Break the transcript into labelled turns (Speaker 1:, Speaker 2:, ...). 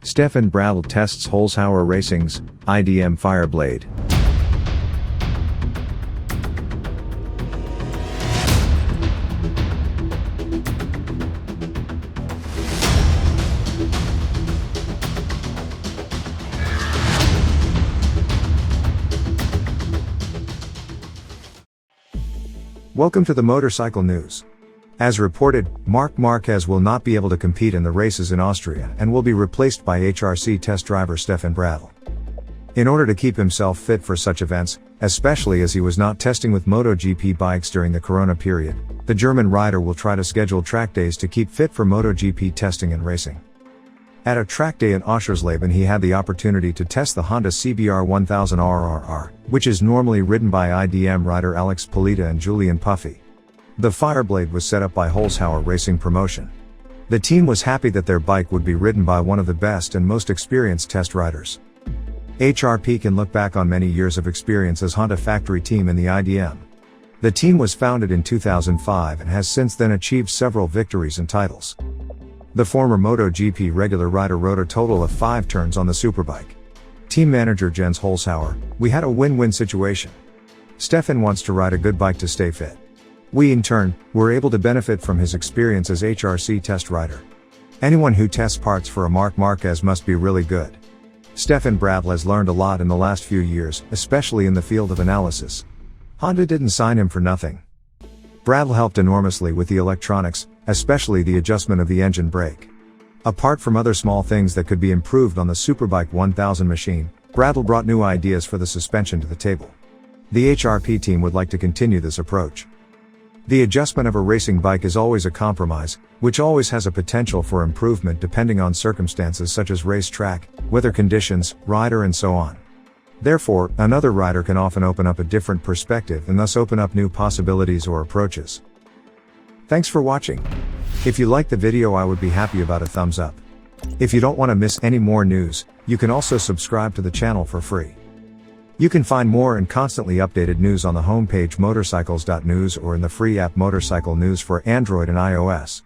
Speaker 1: Stefan Bradl tests Holzhauer Racing's IDM Fireblade. Welcome to the Motorcycle News. As reported, Marc Marquez will not be able to compete in the races in Austria and will be replaced by HRC test driver Stefan Bradl. In order to keep himself fit for such events, especially as he was not testing with MotoGP bikes during the Corona period, the German rider will try to schedule track days to keep fit for MotoGP testing and racing. At a track day in Oschersleben, he had the opportunity to test the Honda CBR1000RR-R, which is normally ridden by IDM rider Alex Polita and Julian Puffe. The Fireblade was set up by Holzhauer Racing Promotion. The team was happy that their bike would be ridden by one of the best and most experienced test riders. HRP can look back on many years of experience as Honda factory team in the IDM. The team was founded in 2005 and has since then achieved several victories and titles. The former MotoGP regular rider rode a total of 5 turns on the superbike. Team manager Jens Holzhauer: "We had a win-win situation. Stefan wants to ride a good bike to stay fit. We in turn, were able to benefit from his experience as HRC test rider. Anyone who tests parts for a Marc Marquez must be really good. Stefan Bradl has learned a lot in the last few years, especially in the field of analysis. Honda didn't sign him for nothing. Bradl helped enormously with the electronics, especially the adjustment of the engine brake. Apart from other small things that could be improved on the Superbike 1000 machine, Bradl brought new ideas for the suspension to the table. The HRP team would like to continue this approach. The adjustment of a racing bike is always a compromise, which always has a potential for improvement depending on circumstances such as race track, weather conditions, rider and so on. Therefore, another rider can often open up a different perspective and thus open up new possibilities or approaches." Thanks for watching. If you liked the video, I would be happy about a thumbs up. If you don't want to miss any more news, you can also subscribe to the channel for free. You can find more and constantly updated news on the homepage MOTORCYCLES.NEWS or in the free app Motorcycle News for Android and iOS.